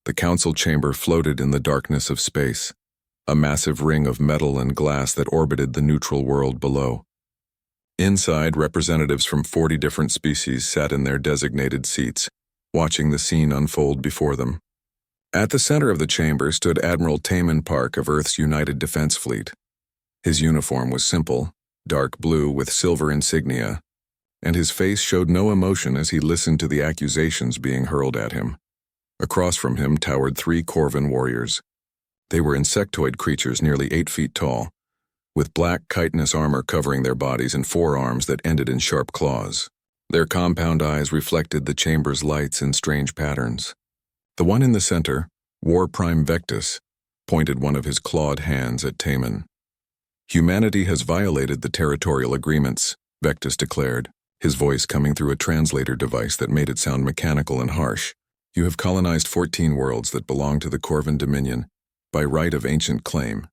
The council chamber floated in the darkness of space, a massive ring of metal and glass that orbited the neutral world below. Inside, representatives from 40 different species sat in their designated seats, watching the scene unfold before them. At the center of the chamber stood Admiral Taman Park of Earth's United Defense Fleet. His uniform was simple, dark blue with silver insignia, and his face showed no emotion as he listened to the accusations being hurled at him. Across from him towered 3 Corvan warriors. They were insectoid creatures nearly 8 feet tall, with black chitinous armor covering their bodies and forearms that ended in sharp claws. Their compound eyes reflected the chamber's lights in strange patterns. The one in the center, War Prime Vectus, pointed one of his clawed hands at Taman. "Humanity has violated the territorial agreements," Vectus declared, his voice coming through a translator device that made it sound mechanical and harsh. "You have colonized 14 worlds that belong to the Corvan Dominion, by right of ancient claim.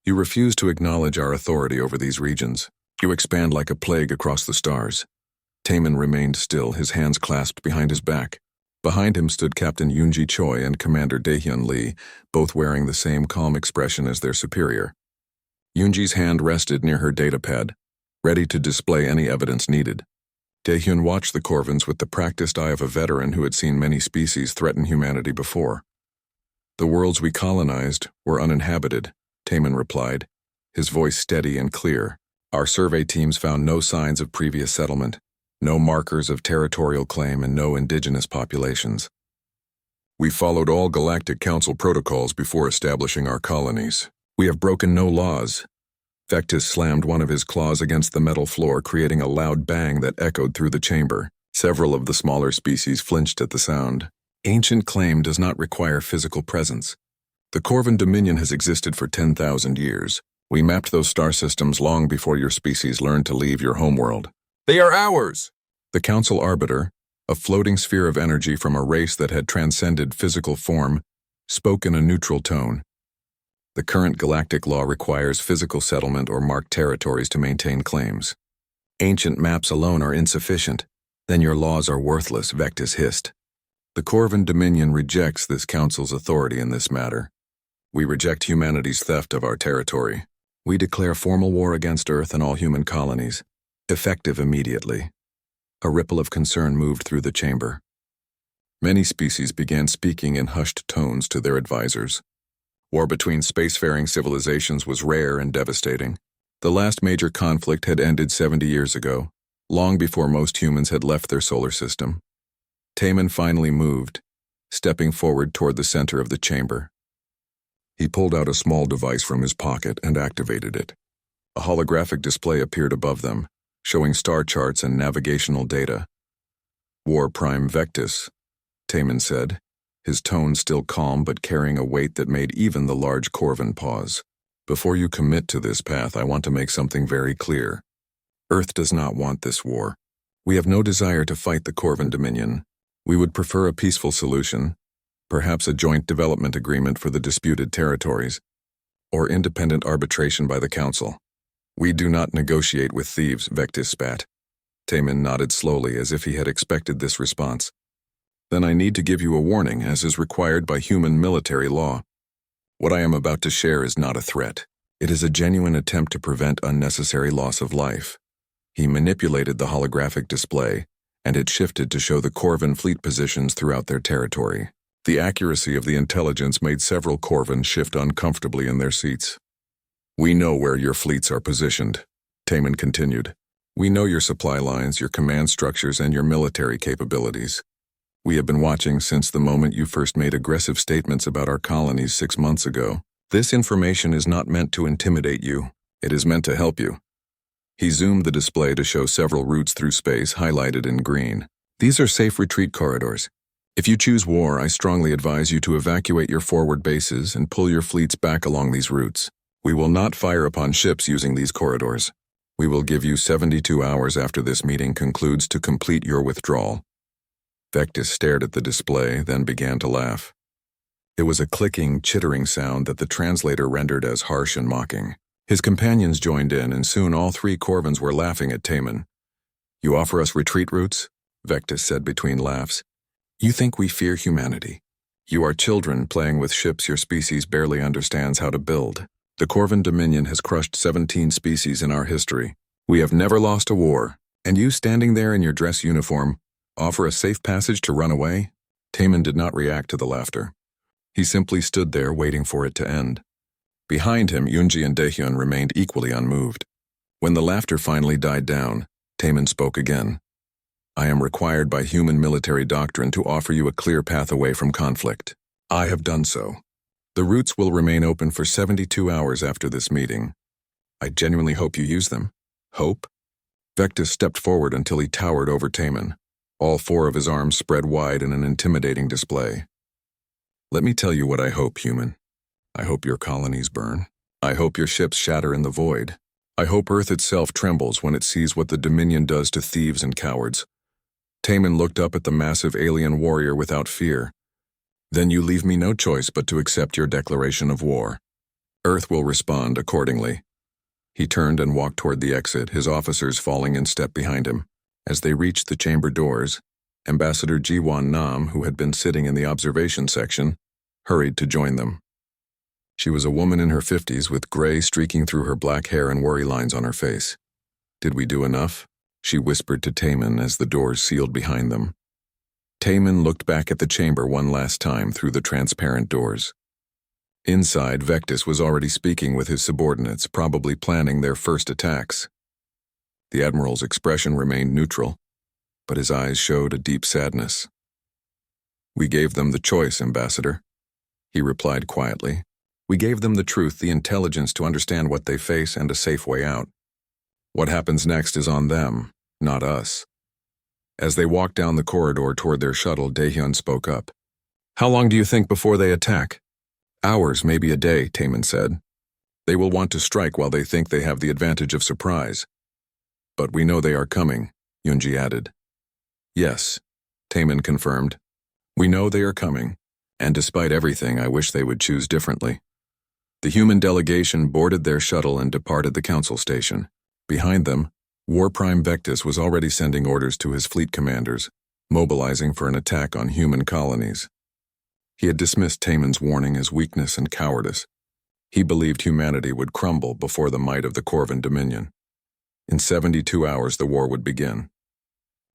You refuse to acknowledge our authority over these regions. You expand like a plague across the stars." Taman remained still, his hands clasped behind his back. Behind him stood Captain Yoonji Choi and Commander Daehyun Lee, both wearing the same calm expression as their superior. Yoonji's hand rested near her datapad, ready to display any evidence needed. Daehyun watched the Corvans with the practiced eye of a veteran who had seen many species threaten humanity before. "The worlds we colonized were uninhabited," Taman replied, his voice steady and clear. "Our survey teams found no signs of previous settlement, no markers of territorial claim, and no indigenous populations. We followed all Galactic Council protocols before establishing our colonies. We have broken no laws." Vectus slammed one of his claws against the metal floor, creating a loud bang that echoed through the chamber. Several of the smaller species flinched at the sound. "Ancient claim does not require physical presence. The Corvan Dominion has existed for 10,000 years. We mapped those star systems long before your species learned to leave your homeworld. They are ours!" The Council Arbiter, a floating sphere of energy from a race that had transcended physical form, spoke in a neutral tone. "The current galactic law requires physical settlement or marked territories to maintain claims. Ancient maps alone are insufficient. Then your laws are worthless," Vectus hissed. "The Corvan Dominion rejects this Council's authority in this matter. We reject humanity's theft of our territory. We declare formal war against Earth and all human colonies, effective immediately." A ripple of concern moved through the chamber. Many species began speaking in hushed tones to their advisors. War between spacefaring civilizations was rare and devastating. The last major conflict had ended 70 years ago, long before most humans had left their solar system. Taman finally moved, stepping forward toward the center of the chamber. He pulled out a small device from his pocket and activated it. A holographic display appeared above them, showing star charts and navigational data. "War Prime Vectus," Taman said, his tone still calm but carrying a weight that made even the large Corvan pause. "Before you commit to this path, I want to make something very clear. Earth does not want this war. We have no desire to fight the Corvan Dominion. We would prefer a peaceful solution, perhaps a joint development agreement for the disputed territories, or independent arbitration by the Council. We do not negotiate with thieves," Vectus spat. Taman nodded slowly as if he had expected this response. "Then I need to give you a warning, as is required by human military law. What I am about to share is not a threat. It is a genuine attempt to prevent unnecessary loss of life." He manipulated the holographic display, and it shifted to show the Corvan fleet positions throughout their territory. The accuracy of the intelligence made several Corvan shift uncomfortably in their seats. "We know where your fleets are positioned," Taman continued. "We know your supply lines, your command structures, and your military capabilities. We have been watching since the moment you first made aggressive statements about our colonies 6 months ago. This information is not meant to intimidate you. It is meant to help you." He zoomed the display to show several routes through space highlighted in green. "These are safe retreat corridors. If you choose war, I strongly advise you to evacuate your forward bases and pull your fleets back along these routes. We will not fire upon ships using these corridors. We will give you 72 hours after this meeting concludes to complete your withdrawal." Vectus stared at the display, then began to laugh. It was a clicking, chittering sound that the translator rendered as harsh and mocking. His companions joined in, and soon all 3 Corvans were laughing at Taman. "You offer us retreat routes?" Vectus said between laughs. "You think we fear humanity. You are children playing with ships your species barely understands how to build. The Corvan Dominion has crushed 17 species in our history. We have never lost a war, and you standing there in your dress uniform offer a safe passage to run away? Taman did not react to the laughter. He simply stood there waiting for it to end. Behind him, Yunji and Daehyun remained equally unmoved. When the laughter finally died down, Taman spoke again. I am required by human military doctrine to offer you a clear path away from conflict. I have done so. The routes will remain open for 72 hours after this meeting. I genuinely hope you use them. Hope? Vectis stepped forward until he towered over Taman, all four of his arms spread wide in an intimidating display. Let me tell you what I hope, human. I hope your colonies burn. I hope your ships shatter in the void. I hope Earth itself trembles when it sees what the Dominion does to thieves and cowards. Taman looked up at the massive alien warrior without fear. Then you leave me no choice but to accept your declaration of war. Earth will respond accordingly. He turned and walked toward the exit, his officers falling in step behind him. As they reached the chamber doors, Ambassador Jiwon Nam, who had been sitting in the observation section, hurried to join them. She was a woman in her 50s with gray streaking through her black hair and worry lines on her face. Did we do enough? She whispered to Taman as the doors sealed behind them. Taman looked back at the chamber one last time through the transparent doors. Inside, Vectis was already speaking with his subordinates, probably planning their first attacks. The Admiral's expression remained neutral, but his eyes showed a deep sadness. We gave them the choice, Ambassador, he replied quietly. We gave them the truth, the intelligence to understand what they face, and a safe way out. What happens next is on them, not us. As they walked down the corridor toward their shuttle, Daehyun spoke up. How long do you think before they attack? Hours, maybe a day, Taman said. They will want to strike while they think they have the advantage of surprise. But we know they are coming, Yunji added. Yes, Taman confirmed. We know they are coming, and despite everything, I wish they would choose differently. The human delegation boarded their shuttle and departed the council station. Behind them, War Prime Vectis was already sending orders to his fleet commanders, mobilizing for an attack on human colonies. He had dismissed Taman's warning as weakness and cowardice. He believed humanity would crumble before the might of the Corvan Dominion. In 72 hours, the war would begin.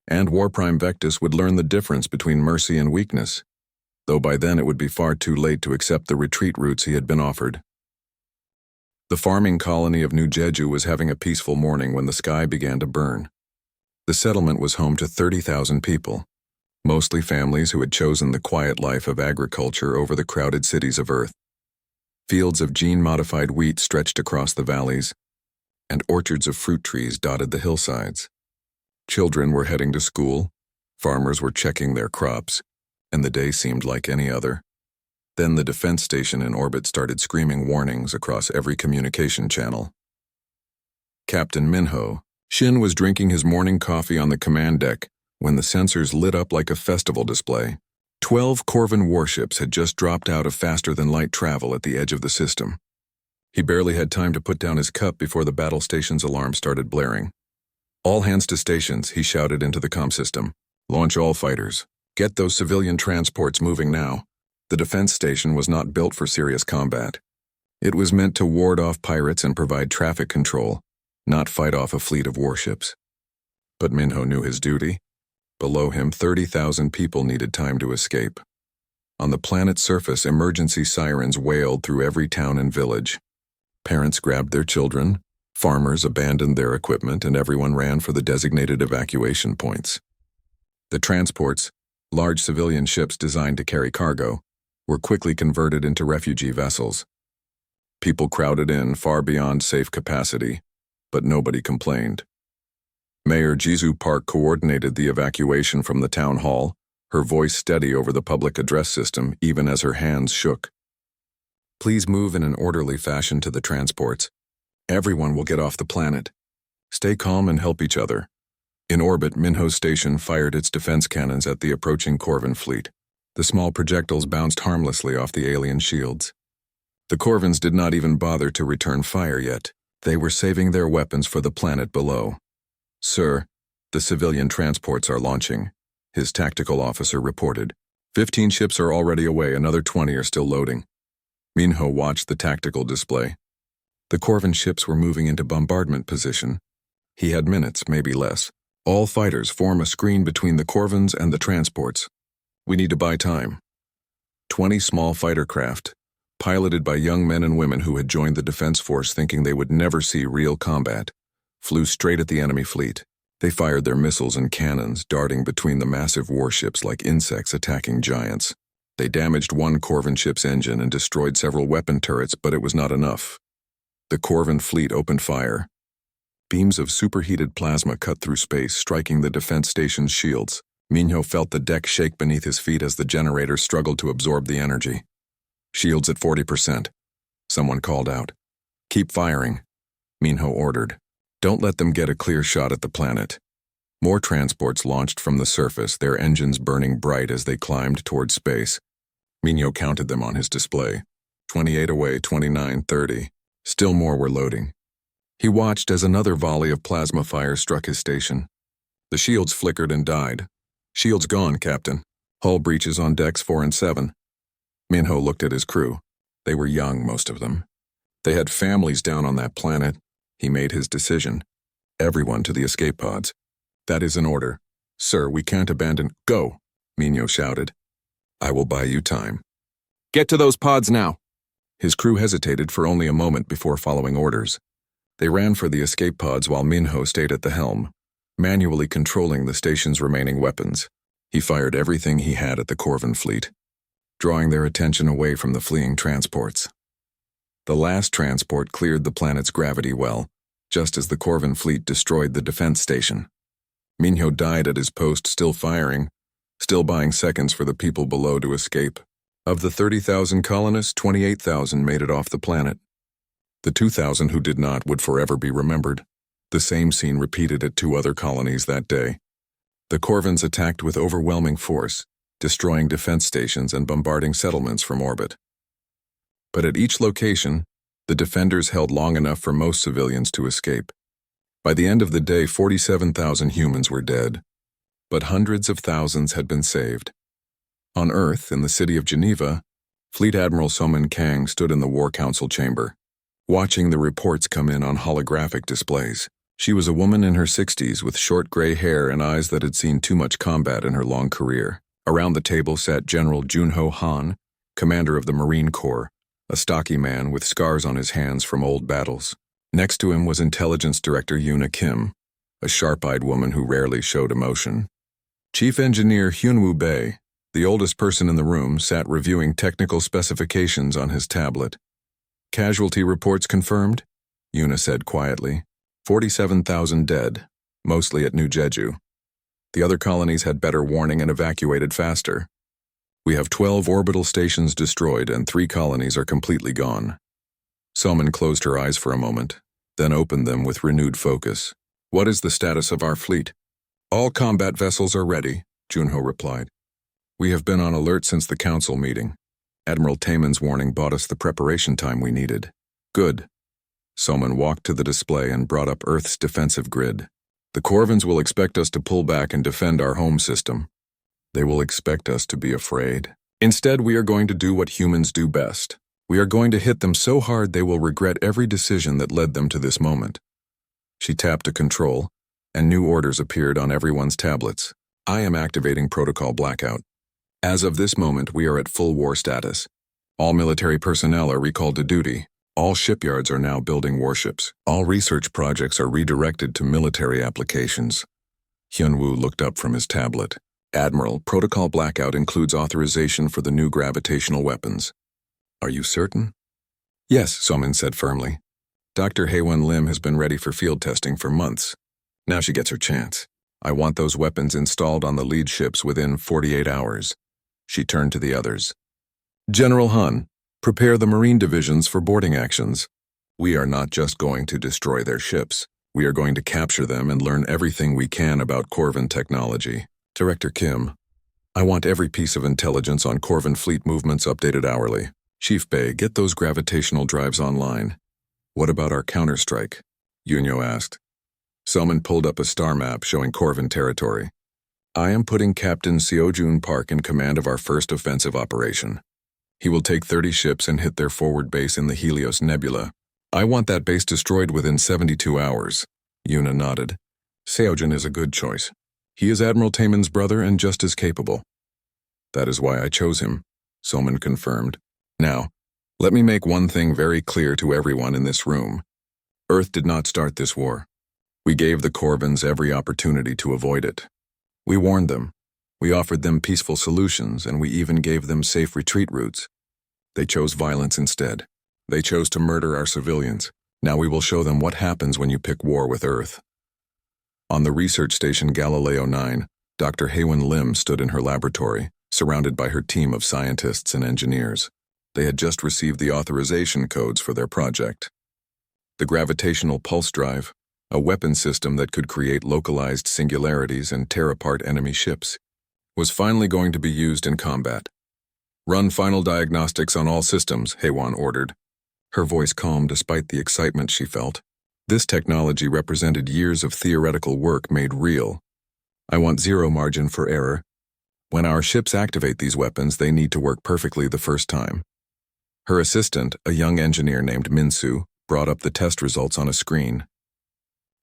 And War Prime Vectis would learn the difference between mercy and weakness, though by then it would be far too late to accept the retreat routes he had been offered. The farming colony of New Jeju was having a peaceful morning when the sky began to burn. The settlement was home to 30,000 people, mostly families who had chosen the quiet life of agriculture over the crowded cities of Earth. Fields of gene-modified wheat stretched across the valleys, and orchards of fruit trees dotted the hillsides. Children were heading to school, farmers were checking their crops, and the day seemed like any other. Then the defense station in orbit started screaming warnings across every communication channel. Captain Minho, Shin was drinking his morning coffee on the command deck when the sensors lit up like a festival display. 12 Corvan warships had just dropped out of faster-than-light travel at the edge of the system. He barely had time to put down his cup before the battle station's alarm started blaring. All hands to stations, he shouted into the comm system. Launch all fighters. Get those civilian transports moving now. The defense station was not built for serious combat. It was meant to ward off pirates and provide traffic control, not fight off a fleet of warships. But Minho knew his duty. Below him, 30,000 people needed time to escape. On the planet's surface, emergency sirens wailed through every town and village. Parents grabbed their children, farmers abandoned their equipment, and everyone ran for the designated evacuation points. The transports, large civilian ships designed to carry cargo, were quickly converted into refugee vessels. People crowded in far beyond safe capacity, but nobody complained. Mayor Jizu Park coordinated the evacuation from the town hall, her voice steady over the public address system even as her hands shook. Please move in an orderly fashion to the transports. Everyone will get off the planet. Stay calm and help each other. In orbit, Minho's station fired its defense cannons at the approaching Corvan fleet. The small projectiles bounced harmlessly off the alien shields. The Corvans did not even bother to return fire yet. They were saving their weapons for the planet below. Sir, the civilian transports are launching, his tactical officer reported. 15 ships are already away, another 20 are still loading. Minho watched the tactical display. The Corvin ships were moving into bombardment position. He had minutes, maybe less. All fighters form a screen between the Corvins and the transports. We need to buy time. 20 small fighter craft, piloted by young men and women who had joined the defense force thinking they would never see real combat, flew straight at the enemy fleet. They fired their missiles and cannons, darting between the massive warships like insects attacking giants. They damaged one Corvin ship's engine and destroyed several weapon turrets, but it was not enough. The Corvin fleet opened fire. Beams of superheated plasma cut through space, striking the defense station's shields. Minho felt the deck shake beneath his feet as the generator struggled to absorb the energy. Shields at 40%. Someone called out. Keep firing, Minho ordered. Don't let them get a clear shot at the planet. More transports launched from the surface, their engines burning bright as they climbed toward space. Minho counted them on his display. 28 away, 29, 30. Still more were loading. He watched as another volley of plasma fire struck his station. The shields flickered and died. Shields gone, Captain. Hull breaches on decks 4 and 7. Minho looked at his crew. They were young, most of them. They had families down on that planet. He made his decision. Everyone to the escape pods. That is an order. Sir, we can't abandon. Go, Minho shouted. I will buy you time. Get to those pods now. His crew hesitated for only a moment before following orders. They ran for the escape pods while Minho stayed at the helm, manually controlling the station's remaining weapons. He fired everything he had at the Corvin fleet, drawing their attention away from the fleeing transports. The last transport cleared the planet's gravity well, just as the Corvin fleet destroyed the defense station. Minho died at his post, still firing, still buying seconds for the people below to escape. Of the 30,000 colonists, 28,000 made it off the planet. The 2,000 who did not would forever be remembered. The same scene repeated at 2 other colonies that day. The Corvins attacked with overwhelming force, destroying defense stations and bombarding settlements from orbit. But at each location, the defenders held long enough for most civilians to escape. By the end of the day, 47,000 humans were dead, but hundreds of thousands had been saved. On Earth, in the city of Geneva, Fleet Admiral Somin Kang stood in the War Council chamber, watching the reports come in on holographic displays. She was a woman in her 60s with short gray hair and eyes that had seen too much combat in her long career. Around the table sat General Junho Han, commander of the Marine Corps, a stocky man with scars on his hands from old battles. Next to him was Intelligence Director Yuna Kim, a sharp-eyed woman who rarely showed emotion. Chief Engineer Hyunwoo Bae, the oldest person in the room, sat reviewing technical specifications on his tablet. Casualty reports confirmed, Yuna said quietly. 47,000 dead, mostly at New Jeju. The other colonies had better warning and evacuated faster. We have 12 orbital stations destroyed and 3 colonies are completely gone. Somin closed her eyes for a moment, then opened them with renewed focus. What is the status of our fleet? All combat vessels are ready, Junho replied. We have been on alert since the council meeting. Admiral Taeman's warning bought us the preparation time we needed. Good. Somin walked to the display and brought up Earth's defensive grid. The Corvins will expect us to pull back and defend our home system. They will expect us to be afraid. Instead, we are going to do what humans do best. We are going to hit them so hard they will regret every decision that led them to this moment. She tapped a control, and new orders appeared on everyone's tablets. I am activating Protocol Blackout. As of this moment, we are at full war status. All military personnel are recalled to duty. All shipyards are now building warships. All research projects are redirected to military applications. Hyunwoo looked up from his tablet. Admiral, Protocol Blackout includes authorization for the new gravitational weapons. Are you certain? Yes, Somin said firmly. Dr. Haewon Lim has been ready for field testing for months. Now she gets her chance. I want those weapons installed on the lead ships within 48 hours. She turned to the others. General Han, prepare the Marine divisions for boarding actions. We are not just going to destroy their ships. We are going to capture them and learn everything we can about Corvin technology. Director Kim, I want every piece of intelligence on Corvin fleet movements updated hourly. Chief Bae, get those gravitational drives online. What about our counterstrike? Yunyo asked. Somin pulled up a star map showing Corvin territory. I am putting Captain Seojun Park in command of our first offensive operation. He will take 30 ships and hit their forward base in the Helios Nebula. I want that base destroyed within 72 hours. Yuna nodded. Seojun is a good choice. He is Admiral Taemin's brother and just as capable. That is why I chose him, Soman confirmed. Now, let me make one thing very clear to everyone in this room. Earth did not start this war. We gave the Corvins every opportunity to avoid it. We warned them. We offered them peaceful solutions, and we even gave them safe retreat routes. They chose violence instead. They chose to murder our civilians. Now we will show them what happens when you pick war with Earth. On the research station Galileo 9, Dr. Haywin Lim stood in her laboratory, surrounded by her team of scientists and engineers. They had just received the authorization codes for their project. The gravitational pulse drive, a weapon system that could create localized singularities and tear apart enemy ships, was finally going to be used in combat. Run final diagnostics on all systems, Haywon ordered. Her voice calm despite the excitement she felt. This technology represented years of theoretical work made real. I want zero margin for error. When our ships activate these weapons, they need to work perfectly the first time. Her assistant, a young engineer named Minsu, brought up the test results on a screen.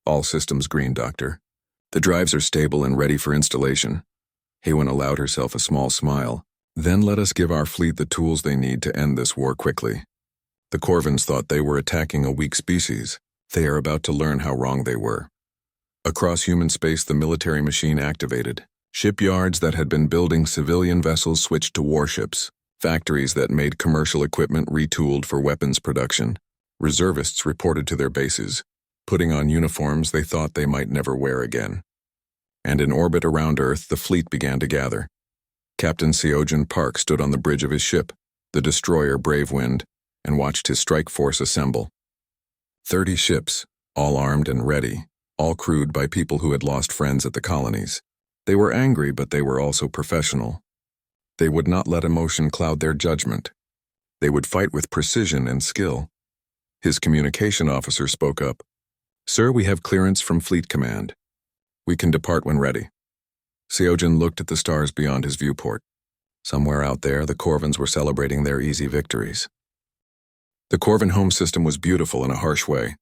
All systems green, Doctor. The drives are stable and ready for installation. Haywin allowed herself a small smile. Then let us give our fleet the tools they need to end this war quickly. The Corvins thought they were attacking a weak species. They are about to learn how wrong they were. Across human space, the military machine activated. Shipyards that had been building civilian vessels switched to warships. Factories that made commercial equipment retooled for weapons production. Reservists reported to their bases, putting on uniforms they thought they might never wear again. And in orbit around Earth, the fleet began to gather. Captain Seojun Park stood on the bridge of his ship, the destroyer Brave Wind, and watched his strike force assemble. 30 ships, all armed and ready, all crewed by people who had lost friends at the colonies. They were angry, but they were also professional. They would not let emotion cloud their judgment. They would fight with precision and skill. His communication officer spoke up. Sir, we have clearance from Fleet Command. We can depart when ready. Seojun looked at the stars beyond his viewport. Somewhere out there, the Corvins were celebrating their easy victories. The Corvin home system was beautiful in a harsh way.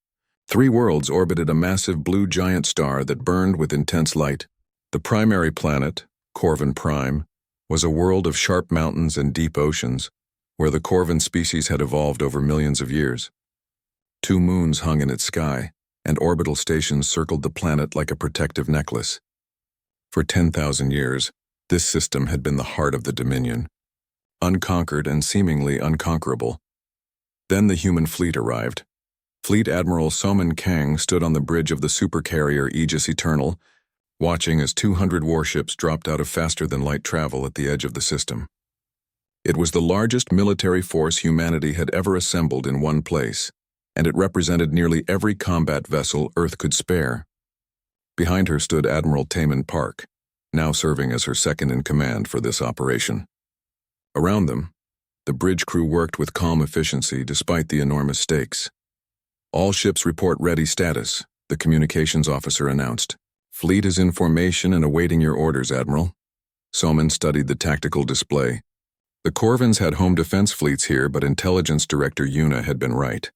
3 worlds orbited a massive blue giant star that burned with intense light. The primary planet, Corvin Prime, was a world of sharp mountains and deep oceans, where the Corvin species had evolved over millions of years. 2 moons hung in its sky, and orbital stations circled the planet like a protective necklace. For 10,000 years, this system had been the heart of the Dominion, unconquered and seemingly unconquerable. Then the human fleet arrived. Fleet Admiral Soman Kang stood on the bridge of the supercarrier Aegis Eternal, watching as 200 warships dropped out of faster-than-light travel at the edge of the system. It was the largest military force humanity had ever assembled in one place, and it represented nearly every combat vessel Earth could spare. Behind her stood Admiral Taemin Park, now serving as her second-in-command for this operation. Around them, the bridge crew worked with calm efficiency despite the enormous stakes. All ships report ready status, the communications officer announced. Fleet is in formation and awaiting your orders, Admiral. Soman studied the tactical display. The Corvins had home defense fleets here, but Intelligence Director Yuna had been right.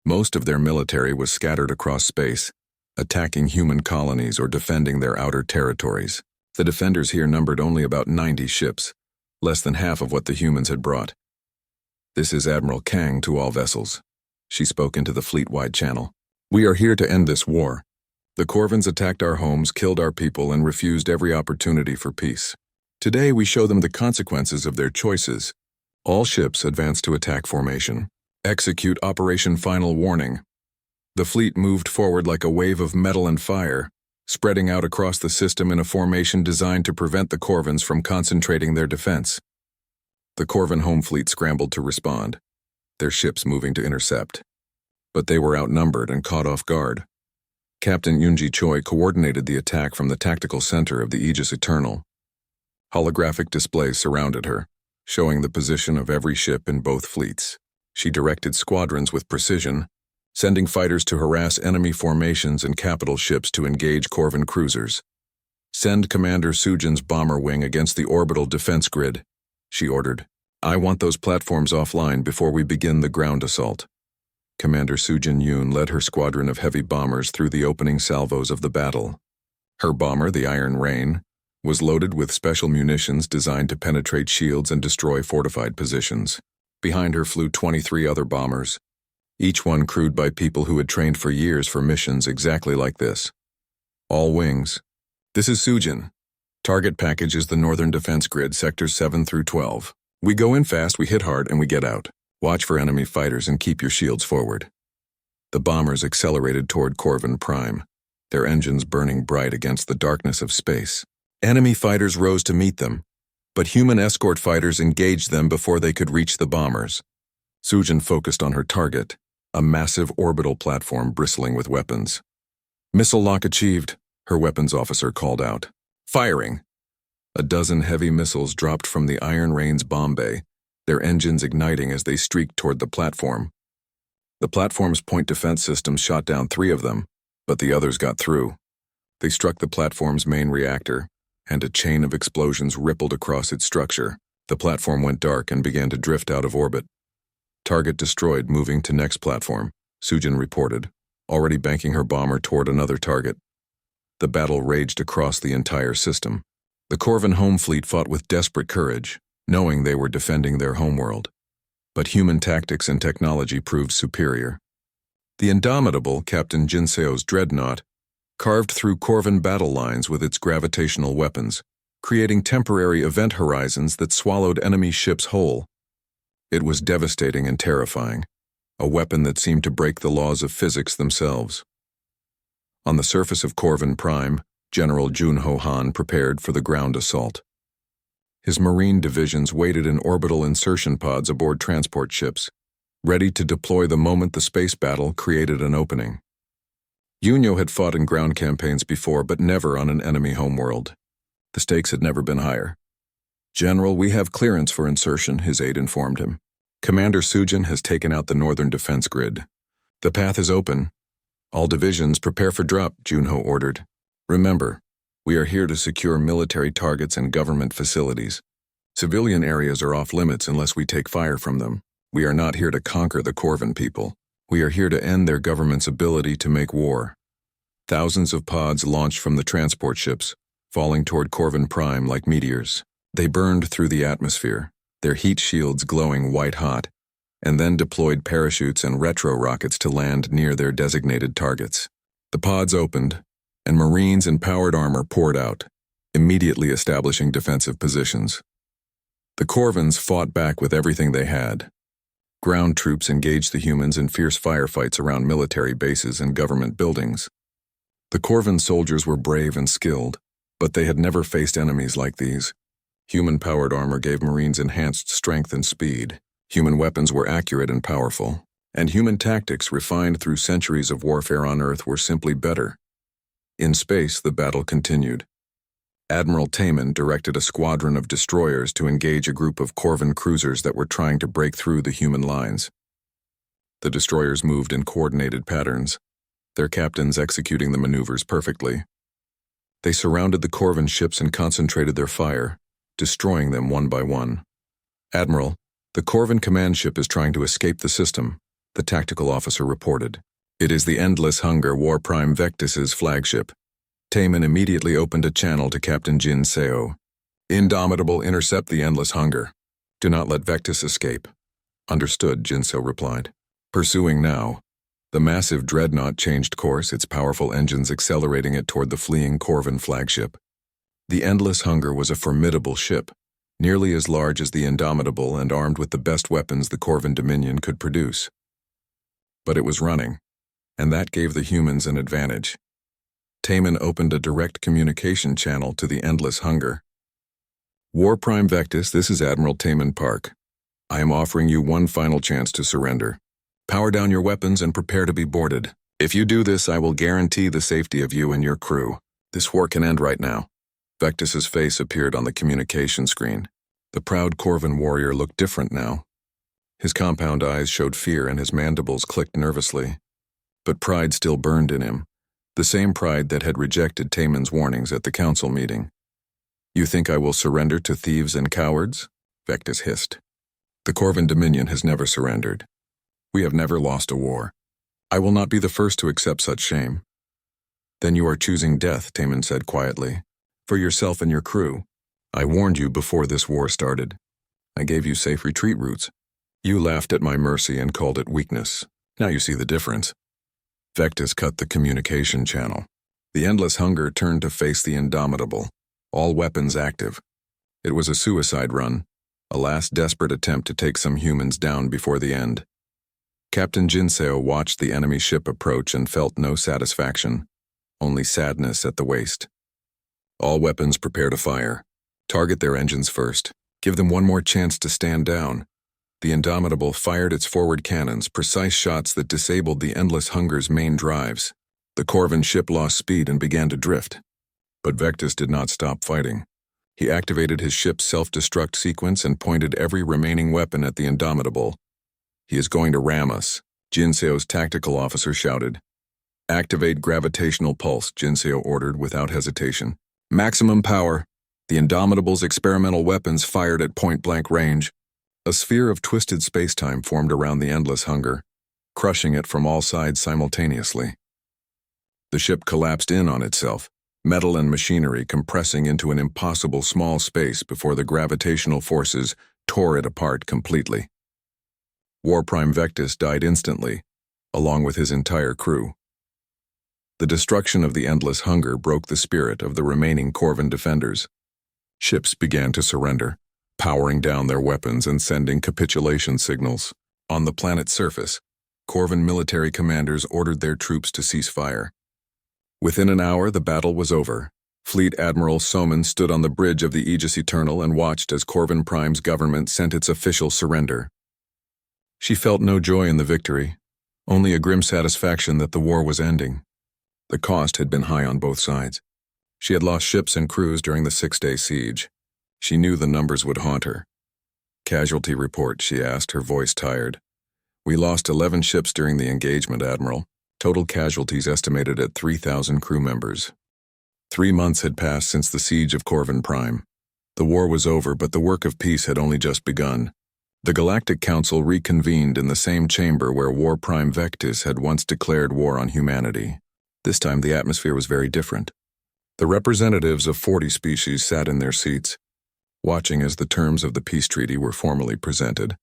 Most of their military was scattered across space, attacking human colonies or defending their outer territories. The defenders here numbered only about 90 ships, less than half of what the humans had brought. This is Admiral Kang to all vessels. She spoke into the fleet-wide channel. We are here to end this war. The Corvins attacked our homes, killed our people, and refused every opportunity for peace. Today we show them the consequences of their choices. All ships advance to attack formation. Execute Operation Final Warning. The fleet moved forward like a wave of metal and fire, spreading out across the system in a formation designed to prevent the Corvins from concentrating their defense. The Corvin home fleet scrambled to respond, their ships moving to intercept. But they were outnumbered and caught off guard. Captain Yoonji Choi coordinated the attack from the tactical center of the Aegis Eternal. Holographic displays surrounded her, showing the position of every ship in both fleets. She directed squadrons with precision, sending fighters to harass enemy formations and capital ships to engage Corvin cruisers. "Send Commander Sujin's bomber wing against the orbital defense grid," she ordered. "I want those platforms offline before we begin the ground assault." Commander Sujin Yoon led her squadron of heavy bombers through the opening salvos of the battle. Her bomber, the Iron Rain, was loaded with special munitions designed to penetrate shields and destroy fortified positions. Behind her flew 23 other bombers, each one crewed by people who had trained for years for missions exactly like this. All wings. "This is Sujin. Target package is the Northern Defense Grid, sectors 7 through 12. We go in fast, we hit hard, and we get out. Watch for enemy fighters and keep your shields forward." The bombers accelerated toward Corvin Prime, their engines burning bright against the darkness of space. Enemy fighters rose to meet them, but human escort fighters engaged them before they could reach the bombers. Sujin focused on her target, a massive orbital platform bristling with weapons. "Missile lock achieved," her weapons officer called out. "Firing!" A dozen heavy missiles dropped from the Iron Rain's bomb bay, their engines igniting as they streaked toward the platform. The platform's point defense systems shot down 3 of them, but the others got through. They struck the platform's main reactor, and a chain of explosions rippled across its structure. The platform went dark and began to drift out of orbit. "Target destroyed, moving to next platform," Sujin reported, already banking her bomber toward another target. The battle raged across the entire system. The Corvin home fleet fought with desperate courage, knowing they were defending their homeworld. But human tactics and technology proved superior. The indomitable Captain Jinseo's dreadnought carved through Corvin battle lines with its gravitational weapons, creating temporary event horizons that swallowed enemy ships whole. It was devastating and terrifying, a weapon that seemed to break the laws of physics themselves. On the surface of Corvin Prime, General Junho Han prepared for the ground assault. His marine divisions waited in orbital insertion pods aboard transport ships, ready to deploy the moment the space battle created an opening. Yunyo had fought in ground campaigns before, but never on an enemy homeworld. The stakes had never been higher. "General, we have clearance for insertion," his aide informed him. "Commander Sujin has taken out the Northern Defense Grid. The path is open. All divisions prepare for drop," Junho ordered. "Remember, we are here to secure military targets and government facilities. Civilian areas are off limits unless we take fire from them. We are not here to conquer the Corvin people. We are here to end their government's ability to make war." Thousands of pods launched from the transport ships, falling toward Corvin Prime like meteors. They burned through the atmosphere, their heat shields glowing white-hot, and then deployed parachutes and retro rockets to land near their designated targets. The pods opened, and Marines in powered armor poured out, immediately establishing defensive positions. The Corvins fought back with everything they had. Ground troops engaged the humans in fierce firefights around military bases and government buildings. The Corvin soldiers were brave and skilled, but they had never faced enemies like these. Human-powered armor gave Marines enhanced strength and speed. Human weapons were accurate and powerful, and human tactics refined through centuries of warfare on Earth were simply better. In space, the battle continued. Admiral Taman directed a squadron of destroyers to engage a group of Corvin cruisers that were trying to break through the human lines. The destroyers moved in coordinated patterns, their captains executing the maneuvers perfectly. They surrounded the Corvin ships and concentrated their fire, destroying them one by one. "Admiral, the Corvin command ship is trying to escape the system," the tactical officer reported. "It is the Endless Hunger War Prime Vectis's flagship." Taman immediately opened a channel to Captain Jin Seo. "Indomitable, intercept the Endless Hunger. Do not let Vectis escape." "Understood," Jin Seo replied. Pursuing now, the massive dreadnought changed course, its powerful engines accelerating it toward the fleeing Corvin flagship. The Endless Hunger was a formidable ship, nearly as large as the Indomitable and armed with the best weapons the Corvin Dominion could produce. But it was running, and that gave the humans an advantage. Taman opened a direct communication channel to the Endless Hunger. "War Prime Vectis, this is Admiral Taman Park. I am offering you one final chance to surrender. Power down your weapons and prepare to be boarded. If you do this, I will guarantee the safety of you and your crew. This war can end right now." Vectis's face appeared on the communication screen. The proud Corvin warrior looked different now. His compound eyes showed fear and his mandibles clicked nervously. But pride still burned in him. the same pride that had rejected Taemin's warnings at the council meeting. "You think I will surrender to thieves and cowards?" Vectis hissed. "The Corvin Dominion has never surrendered. We have never lost a war. I will not be the first to accept such shame." "Then you are choosing death," Taemin said quietly. "For yourself and your crew. I warned you before this war started. I gave you safe retreat routes. You laughed at my mercy and called it weakness. Now you see the difference." Vectis cut the communication channel. The Endless Hunger turned to face the Indomitable, all weapons active. It was a suicide run, a last desperate attempt to take some humans down before the end. Captain Jinseo watched the enemy ship approach and felt no satisfaction, only sadness at the waste. "All weapons prepare to fire. Target their engines first. Give them one more chance to stand down." The Indomitable fired its forward cannons, precise shots that disabled the Endless Hunger's main drives. The Corvin ship lost speed and began to drift. But Vectis did not stop fighting. He activated his ship's self-destruct sequence and pointed every remaining weapon at the Indomitable. "He is going to ram us," Jinseo's tactical officer shouted. "Activate gravitational pulse," Jinseo ordered without hesitation. "Maximum power." The Indomitable's experimental weapons fired at point-blank range. A sphere of twisted spacetime formed around the Endless Hunger, crushing it from all sides simultaneously. The ship collapsed in on itself, metal and machinery compressing into an impossible small space before the gravitational forces tore it apart completely. War Prime Vectis died instantly, along with his entire crew. The destruction of the Endless Hunger broke the spirit of the remaining Corvin defenders. Ships began to surrender, powering down their weapons and sending capitulation signals. On the planet's surface, Corvin military commanders ordered their troops to cease fire. Within an hour, the battle was over. Fleet Admiral Soman stood on the bridge of the Aegis Eternal and watched as Corvin Prime's government sent its official surrender. She felt no joy in the victory, only a grim satisfaction that the war was ending. The cost had been high on both sides. She had lost ships and crews during the 6-day siege. She knew the numbers would haunt her. "Casualty report," she asked, her voice tired. "We lost 11 ships during the engagement, Admiral. Total casualties estimated at 3,000 crew members." 3 months had passed since the siege of Corvin Prime. The war was over, but the work of peace had only just begun. The Galactic Council reconvened in the same chamber where War Prime Vectis had once declared war on humanity. This time the atmosphere was very different. The representatives of 40 species sat in their seats, watching as the terms of the peace treaty were formally presented.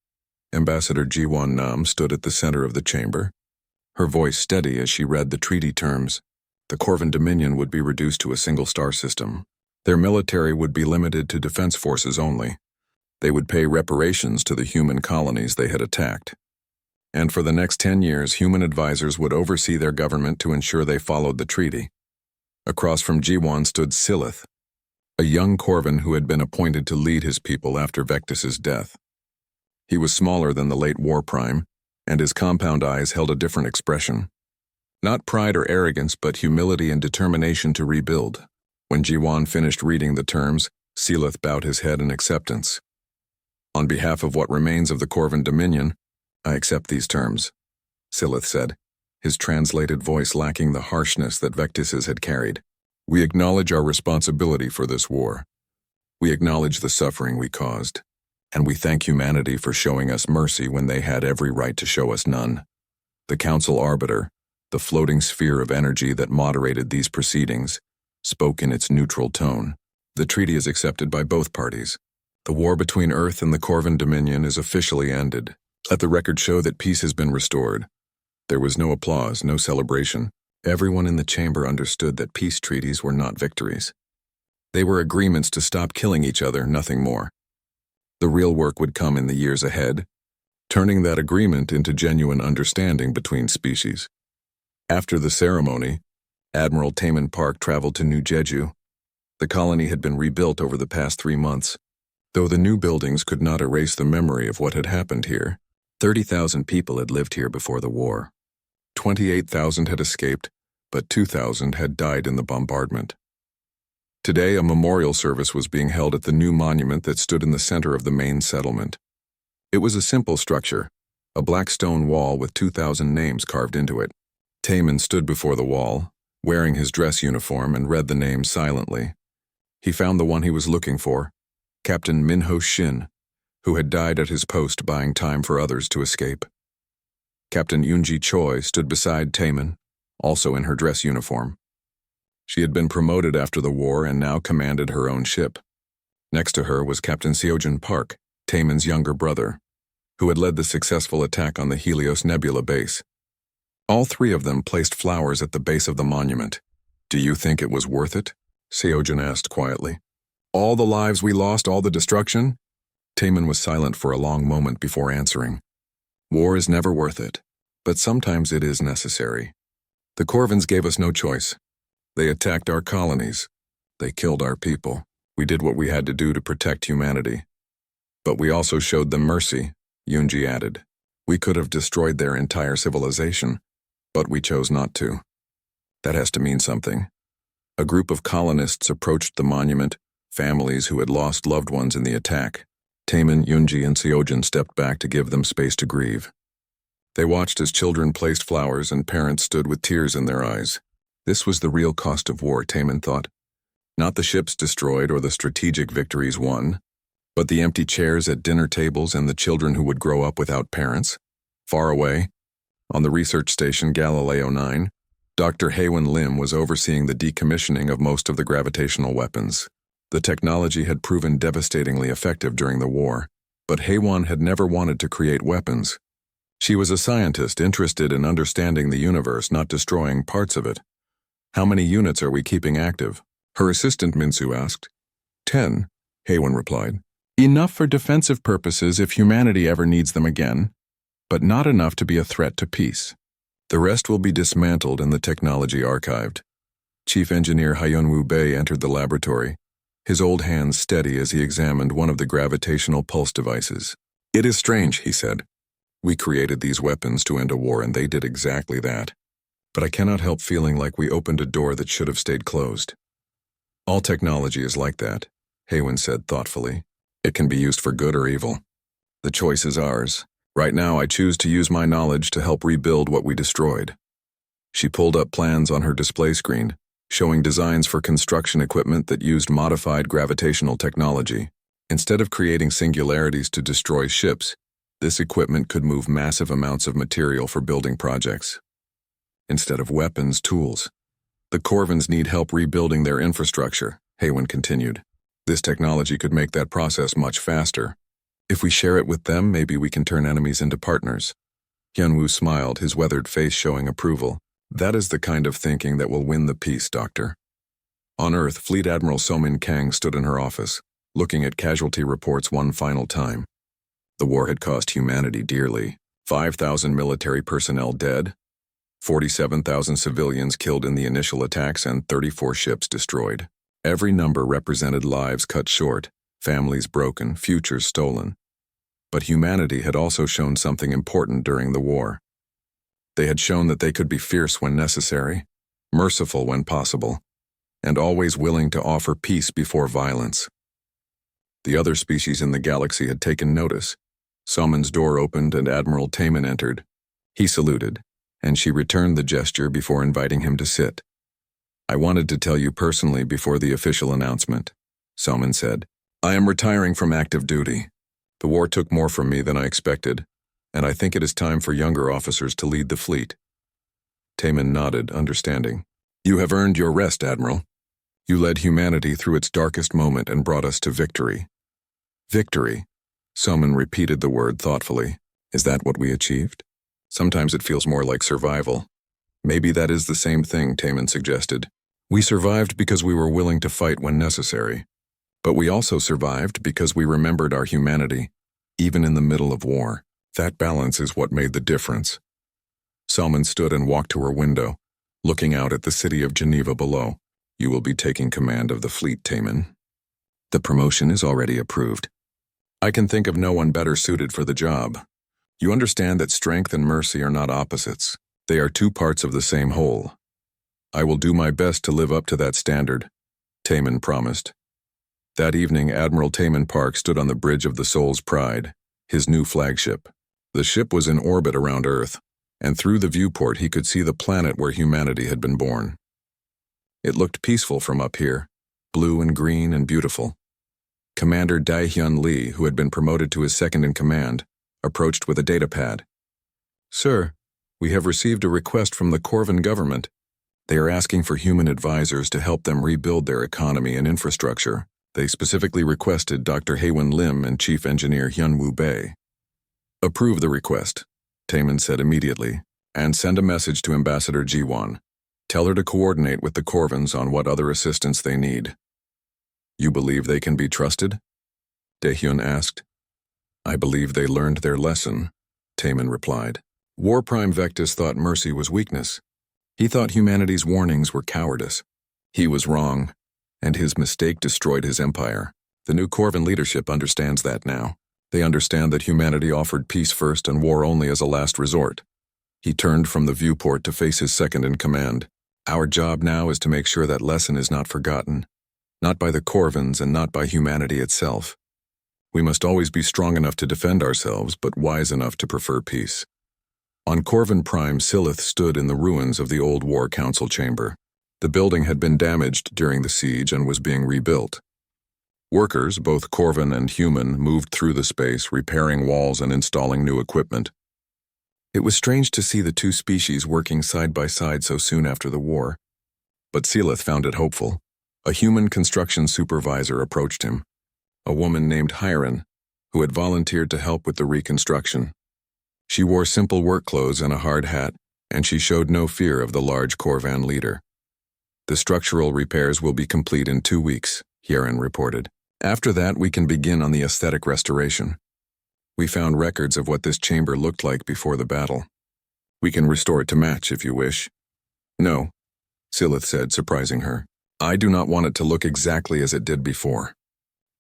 Ambassador Jiwon Nam stood at the center of the chamber, her voice steady as she read the treaty terms. The Corvin Dominion would be reduced to a single star system. Their military would be limited to defense forces only. They would pay reparations to the human colonies they had attacked. And for the next 10 years, human advisors would oversee their government to ensure they followed the treaty. Across from Jiwon stood Silith, a young Corvin who had been appointed to lead his people after Vectis's death. He was smaller than the late War Prime, and his compound eyes held a different expression. Not pride or arrogance, but humility and determination to rebuild. When Jiwon finished reading the terms, Silith bowed his head in acceptance. "On behalf of what remains of the Corvin Dominion, I accept these terms," Silith said, his translated voice lacking the harshness that Vectis's had carried. "We acknowledge our responsibility for this war. We acknowledge the suffering we caused, and we thank humanity for showing us mercy when they had every right to show us none. The Council Arbiter, the floating sphere of energy that moderated these proceedings, spoke in its neutral tone. The treaty is accepted by both parties. The war between Earth and the Corvin Dominion is officially ended. Let the record show that peace has been restored." There was no applause, no celebration. Everyone in the chamber understood that peace treaties were not victories. They were agreements to stop killing each other, nothing more. The real work would come in the years ahead, turning that agreement into genuine understanding between species. After the ceremony, Admiral Taemin Park traveled to New Jeju. The colony had been rebuilt over the past 3 months. Though the new buildings could not erase the memory of what had happened here, 30,000 people had lived here before the war. 28,000 had escaped, but 2,000 had died in the bombardment. Today, a memorial service was being held at the new monument that stood in the center of the main settlement. It was a simple structure, a black stone wall with 2,000 names carved into it. Taemin stood before the wall, wearing his dress uniform, and read the name silently. He found the one he was looking for, Captain Minho Shin, who had died at his post buying time for others to escape. Captain Yoonji Choi stood beside Taemin, also in her dress uniform. She had been promoted after the war and now commanded her own ship. Next to her was Captain Seojin Park, Taemin's younger brother, who had led the successful attack on the Helios Nebula base. All three of them placed flowers at the base of the monument. "Do you think it was worth it?" Seojin asked quietly. "All the lives we lost, all the destruction?" Taemin was silent for a long moment before answering. "War is never worth it, but sometimes it is necessary. The Corvins gave us no choice. They attacked our colonies. They killed our people. We did what we had to do to protect humanity. But we also showed them mercy," Yoonji added. "We could have destroyed their entire civilization, but we chose not to. That has to mean something." A group of colonists approached the monument, families who had lost loved ones in the attack. Taemin, Yoonji, and Seojin stepped back to give them space to grieve. They watched as children placed flowers and parents stood with tears in their eyes. This was the real cost of war, Taemin thought. Not the ships destroyed or the strategic victories won, but the empty chairs at dinner tables and the children who would grow up without parents. Far away, on the research station Galileo 9, Dr. Haewon Lim was overseeing the decommissioning of most of the gravitational weapons. The technology had proven devastatingly effective during the war, but Haewon had never wanted to create weapons. She was a scientist interested in understanding the universe, not destroying parts of it. "How many units are we keeping active?" her assistant Minsu asked. 10, Haewon replied. "Enough for defensive purposes if humanity ever needs them again, but not enough to be a threat to peace. The rest will be dismantled and the technology archived." Chief Engineer Hyunwoo Bae entered the laboratory, his old hands steady as he examined one of the gravitational pulse devices. "It is strange," he said. "We created these weapons to end a war and they did exactly that. But I cannot help feeling like we opened a door that should have stayed closed." "All technology is like that," Haewon said thoughtfully. "It can be used for good or evil. The choice is ours. Right now, I choose to use my knowledge to help rebuild what we destroyed." She pulled up plans on her display screen, showing designs for construction equipment that used modified gravitational technology. Instead of creating singularities to destroy ships, this equipment could move massive amounts of material for building projects. Instead of weapons, tools. "The Corvins need help rebuilding their infrastructure," Haewon continued. "This technology could make that process much faster. If we share it with them, maybe we can turn enemies into partners." Hyunwoo smiled, his weathered face showing approval. "That is the kind of thinking that will win the peace, Doctor." On Earth, Fleet Admiral So-min Kang stood in her office, looking at casualty reports one final time. The war had cost humanity dearly. 5,000 military personnel dead, 47,000 civilians killed in the initial attacks, and 34 ships destroyed. Every number represented lives cut short, families broken, futures stolen. But humanity had also shown something important during the war. They had shown that they could be fierce when necessary, merciful when possible, and always willing to offer peace before violence. The other species in the galaxy had taken notice. So-min's door opened and Admiral Taemin entered. He saluted, and she returned the gesture before inviting him to sit. "I wanted to tell you personally before the official announcement," So-min said. "I am retiring from active duty. The war took more from me than I expected, and I think it is time for younger officers to lead the fleet." Taemin nodded, understanding. "You have earned your rest, Admiral. You led humanity through its darkest moment and brought us to victory." "Victory," So-min repeated the word thoughtfully. "Is that what we achieved? Sometimes it feels more like survival." "Maybe that is the same thing," Taemin suggested. "We survived because we were willing to fight when necessary. But we also survived because we remembered our humanity, even in the middle of war. That balance is what made the difference." So-min stood and walked to her window, looking out at the city of Geneva below. "You will be taking command of the fleet, Taemin. The promotion is already approved. I can think of no one better suited for the job. You understand that strength and mercy are not opposites. They are two parts of the same whole. I will do my best to live up to that standard," Taemin promised. That evening, Admiral Taemin Park stood on the bridge of the Soul's Pride, his new flagship. The ship was in orbit around Earth, and through the viewport he could see the planet where humanity had been born. It looked peaceful from up here, blue and green and beautiful. Commander Dae-hyun Lee, who had been promoted to his second-in-command, approached with a datapad. "Sir, we have received a request from the Corvan government. They are asking for human advisors to help them rebuild their economy and infrastructure. They specifically requested Dr. Haewon Lim and Chief Engineer Hyun-woo Bae." "Approve the request," Taemin said immediately, "and send a message to Ambassador Ji-won. Tell her to coordinate with the Corvans on what other assistance they need." "You believe they can be trusted?" Dae-hyun asked. "I believe they learned their lesson," Taemin replied. War Prime Vectus thought mercy was weakness. He thought humanity's warnings were cowardice. He was wrong, and his mistake destroyed his empire. The new Corvan leadership understands that now. They understand that humanity offered peace first and war only as a last resort. He turned from the viewport to face his second-in-command. "Our job now is to make sure that lesson is not forgotten. Not by the Corvans and not by humanity itself. We must always be strong enough to defend ourselves, but wise enough to prefer peace." On Corvan Prime, Silith stood in the ruins of the old War Council chamber. The building had been damaged during the siege and was being rebuilt. Workers, both Corvan and human, moved through the space, repairing walls and installing new equipment. It was strange to see the two species working side by side so soon after the war, but Silith found it hopeful. A human construction supervisor approached him, a woman named Hiren, who had volunteered to help with the reconstruction. She wore simple work clothes and a hard hat, and she showed no fear of the large Corvan leader. "The structural repairs will be complete in 2 weeks," Hiren reported. "After that, we can begin on the aesthetic restoration. We found records of what this chamber looked like before the battle. We can restore it to match if you wish." "No," Silith said, surprising her. "I do not want it to look exactly as it did before.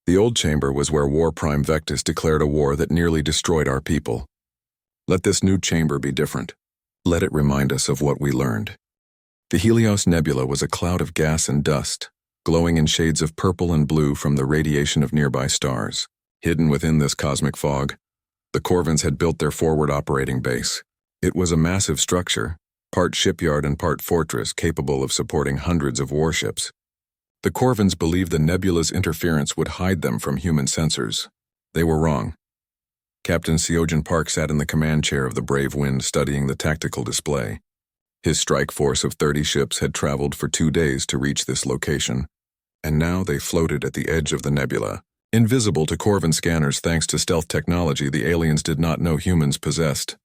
The old chamber was where War Prime Vectus declared a war that nearly destroyed our people. Let this new chamber be different. Let it remind us of what we learned." The Helios Nebula was a cloud of gas and dust, glowing in shades of purple and blue from the radiation of nearby stars. Hidden within this cosmic fog, the Corvans had built their forward operating base. It was a massive structure, part shipyard and part fortress, capable of supporting hundreds of warships. The Corvans believed the nebula's interference would hide them from human sensors. They were wrong. Captain Seojin Park sat in the command chair of the Brave Wind, studying the tactical display. His strike force of 30 ships had traveled for 2 days to reach this location, and now they floated at the edge of the nebula. Invisible to Corvan scanners thanks to stealth technology the aliens did not know humans possessed.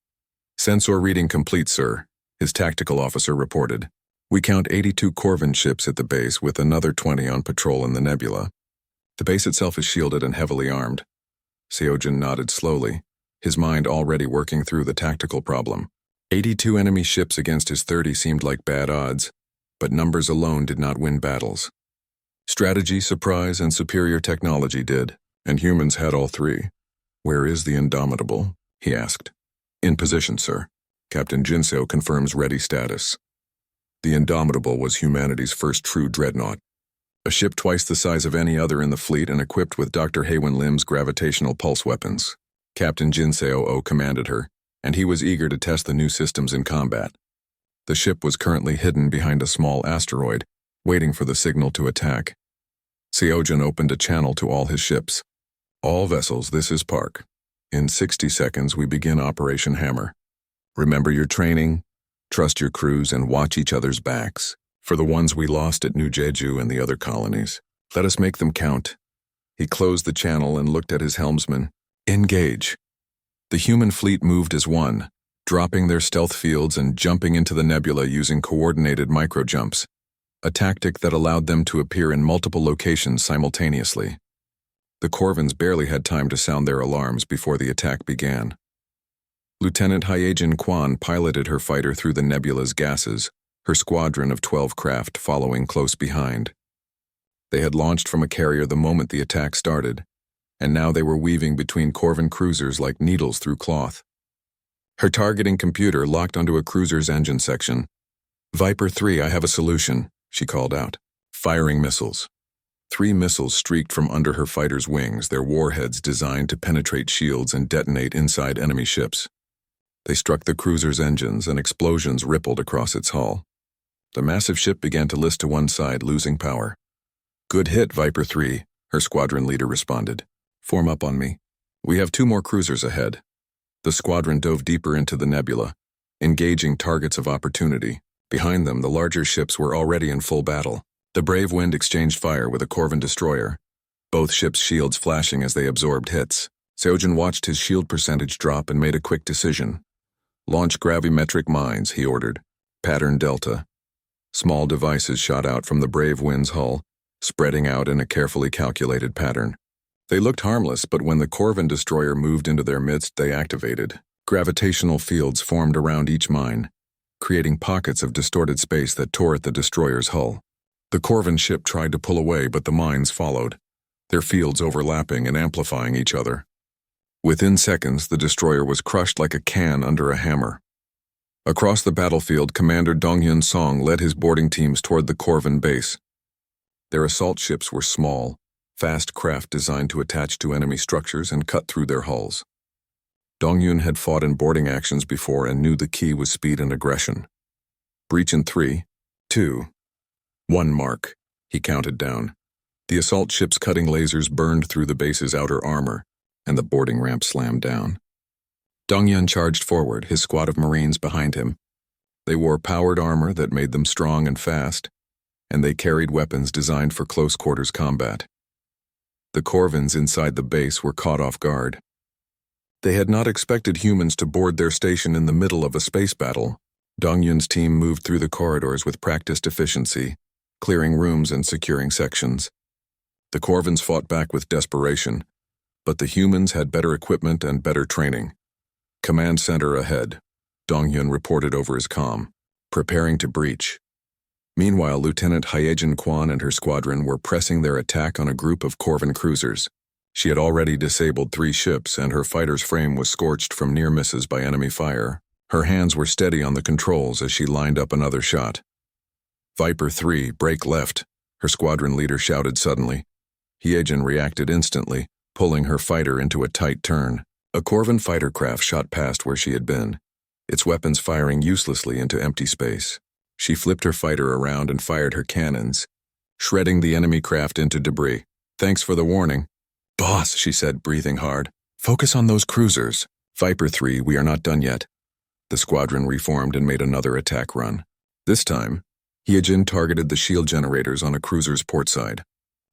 "Sensor reading complete, sir," his tactical officer reported. "We count 82 Corvan ships at the base, with another 20 on patrol in the nebula. The base itself is shielded and heavily armed." Seojin nodded slowly, his mind already working through the tactical problem. 82 enemy ships against his 30 seemed like bad odds, but numbers alone did not win battles. Strategy, surprise, and superior technology did, and humans had all three. "Where is the Indomitable?" he asked. "In position, sir. Captain Jinseo confirms ready status." The Indomitable was humanity's first true dreadnought. A ship twice the size of any other in the fleet and equipped with Dr. Haewon Lim's gravitational pulse weapons. Captain Jinseo commanded her, and he was eager to test the new systems in combat. The ship was currently hidden behind a small asteroid, waiting for the signal to attack. Seojin opened a channel to all his ships. "All vessels, this is Park. In 60 seconds, we begin Operation Hammer. Remember your training, trust your crews, and watch each other's backs. For the ones we lost at New Jeju and the other colonies, let us make them count." He closed the channel and looked at his helmsman. "Engage." The human fleet moved as one, dropping their stealth fields and jumping into the nebula using coordinated microjumps, a tactic that allowed them to appear in multiple locations simultaneously. The Corvans barely had time to sound their alarms before the attack began. Lieutenant Hyejin Kwan piloted her fighter through the nebula's gases, her squadron of 12 craft following close behind. They had launched from a carrier the moment the attack started, and now they were weaving between Corvan cruisers like needles through cloth. Her targeting computer locked onto a cruiser's engine section. "Viper 3, I have a solution," she called out. Firing missiles. 3 missiles streaked from under her fighter's wings, their warheads designed to penetrate shields and detonate inside enemy ships. They struck the cruiser's engines, and explosions rippled across its hull. The massive ship began to list to one side, losing power. "Good hit, Viper 3, her squadron leader responded. "Form up on me. We have 2 more cruisers ahead." The squadron dove deeper into the nebula, engaging targets of opportunity. Behind them, the larger ships were already in full battle. The Brave Wind exchanged fire with a Corvin destroyer, both ships' shields flashing as they absorbed hits. Seojin watched his shield percentage drop and made a quick decision. "Launch gravimetric mines," he ordered. Pattern Delta. Small devices shot out from the Brave Wind's hull, spreading out in a carefully calculated pattern. They looked harmless, but when the Corvin destroyer moved into their midst, they activated. Gravitational fields formed around each mine, creating pockets of distorted space that tore at the destroyer's hull. The Corvin ship tried to pull away, but the mines followed, their fields overlapping and amplifying each other. Within seconds, the destroyer was crushed like a can under a hammer. Across the battlefield, Commander Donghyun Song led his boarding teams toward the Corvin base. Their assault ships were small, fast craft designed to attach to enemy structures and cut through their hulls. Donghyun had fought in boarding actions before and knew the key was speed and aggression. "Breach in 3, 2, 1 mark," he counted down. The assault ship's cutting lasers burned through the base's outer armor, and the boarding ramp slammed down. Donghyun charged forward, his squad of Marines behind him. They wore powered armor that made them strong and fast, and they carried weapons designed for close-quarters combat. The Corvins inside the base were caught off guard. They had not expected humans to board their station in the middle of a space battle. Donghyun's team moved through the corridors with practiced efficiency, clearing rooms and securing sections. The Corvins fought back with desperation, but the humans had better equipment and better training. "Command center ahead," Donghyun reported over his comm, "preparing to breach." Meanwhile, Lieutenant Hyejin Kwan and her squadron were pressing their attack on a group of Corvin cruisers. She had already disabled 3 ships, and her fighter's frame was scorched from near misses by enemy fire. Her hands were steady on the controls as she lined up another shot. "Viper 3, break left," her squadron leader shouted suddenly. Hyejin reacted instantly, pulling her fighter into a tight turn. A Corvin fighter craft shot past where she had been, its weapons firing uselessly into empty space. She flipped her fighter around and fired her cannons, shredding the enemy craft into debris. "Thanks for the warning." "Boss," she said, breathing hard. "Focus on those cruisers." "Viper 3, we are not done yet." The squadron reformed and made another attack run. This time, Hyejin targeted the shield generators on a cruiser's port side.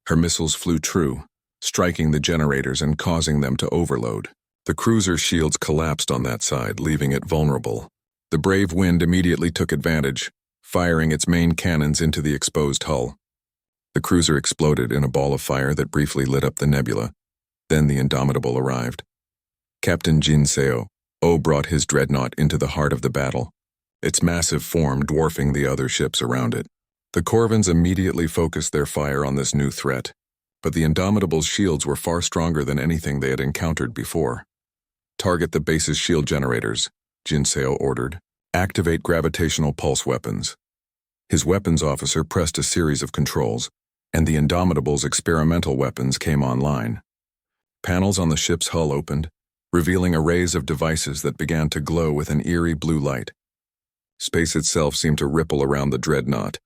Her missiles flew true, striking the generators and causing them to overload. The cruiser's shields collapsed on that side, leaving it vulnerable. The Brave Wind immediately took advantage, firing its main cannons into the exposed hull. The cruiser exploded in a ball of fire that briefly lit up the nebula. Then the Indomitable arrived. Captain Jin Seo brought his dreadnought into the heart of the battle, its massive form dwarfing the other ships around it. The Corvins immediately focused their fire on this new threat, but the Indomitable's shields were far stronger than anything they had encountered before. "Target the base's shield generators," Jin Seo ordered. "Activate gravitational pulse weapons." His weapons officer pressed a series of controls, and the Indomitable's experimental weapons came online. Panels on the ship's hull opened, revealing arrays of devices that began to glow with an eerie blue light. Space itself seemed to ripple around the dreadnought.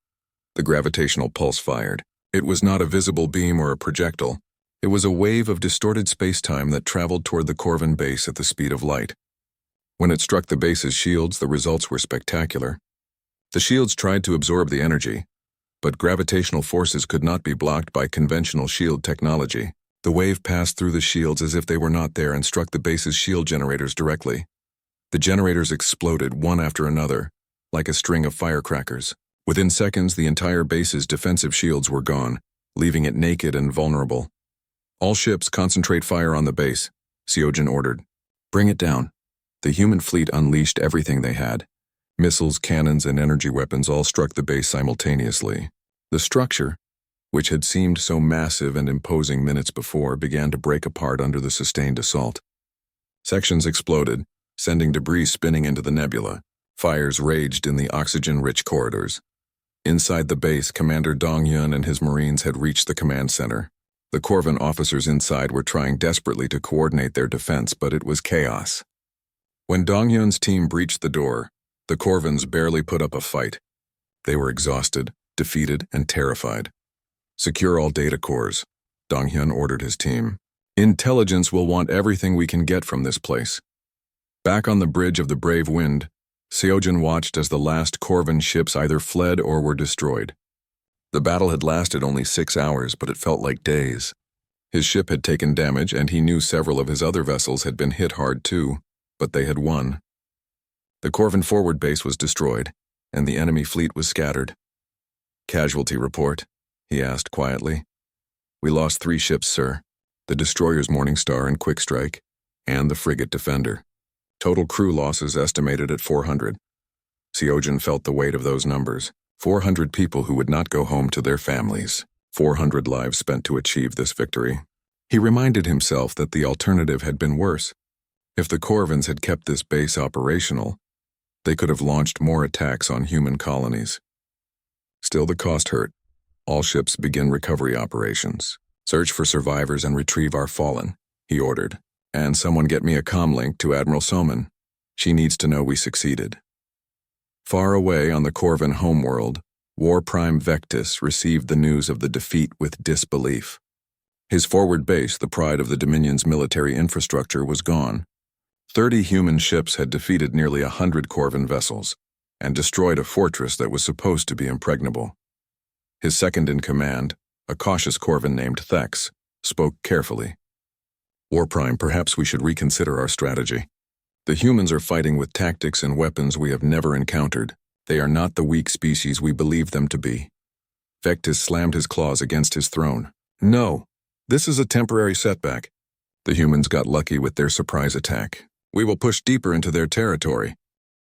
The gravitational pulse fired. It was not a visible beam or a projectile. It was a wave of distorted space-time that traveled toward the Corvin base at the speed of light. When it struck the base's shields, the results were spectacular. The shields tried to absorb the energy, but gravitational forces could not be blocked by conventional shield technology. The wave passed through the shields as if they were not there and struck the base's shield generators directly. The generators exploded one after another, like a string of firecrackers. Within seconds, the entire base's defensive shields were gone, leaving it naked and vulnerable. "All ships concentrate fire on the base," Seojin ordered. "Bring it down." The human fleet unleashed everything they had. Missiles, cannons, and energy weapons all struck the base simultaneously. The structure, which had seemed so massive and imposing minutes before, began to break apart under the sustained assault. Sections exploded, sending debris spinning into the nebula. Fires raged in the oxygen-rich corridors. Inside the base, Commander Donghyun and his Marines had reached the command center. The Corvin officers inside were trying desperately to coordinate their defense, but it was chaos. When Donghyun's team breached the door, the Corvins barely put up a fight. They were exhausted, defeated, and terrified. Secure all data cores, Donghyun ordered his team. Intelligence will want everything we can get from this place. Back on the bridge of the Brave Wind, Seojin watched as the last Corvan ships either fled or were destroyed. The battle had lasted only 6 hours, but it felt like days. His ship had taken damage, and he knew several of his other vessels had been hit hard too, but they had won. The Corvan forward base was destroyed, and the enemy fleet was scattered. "Casualty report?" he asked quietly. "We lost 3 ships, sir. The destroyers Morning Star and Quick Strike, and the frigate Defender. Total crew losses estimated at 400. Seojin felt the weight of those numbers. 400 people who would not go home to their families. 400 lives spent to achieve this victory. He reminded himself that the alternative had been worse. If the Corvans had kept this base operational, they could have launched more attacks on human colonies. Still, the cost hurt. All ships begin recovery operations. "Search for survivors and retrieve our fallen," he ordered. "And someone get me a comlink to Admiral Soman. She needs to know we succeeded." Far away on the Corvan homeworld, War Prime Vectis received the news of the defeat with disbelief. His forward base, the pride of the Dominion's military infrastructure, was gone. 30 human ships had defeated nearly 100 Corvan vessels and destroyed a fortress that was supposed to be impregnable. His second-in-command, a cautious Corvan named Thex, spoke carefully. "War Prime, perhaps we should reconsider our strategy. The humans are fighting with tactics and weapons we have never encountered. They are not the weak species we believe them to be." Vectis slammed his claws against his throne. "No, this is a temporary setback. The humans got lucky with their surprise attack. We will push deeper into their territory.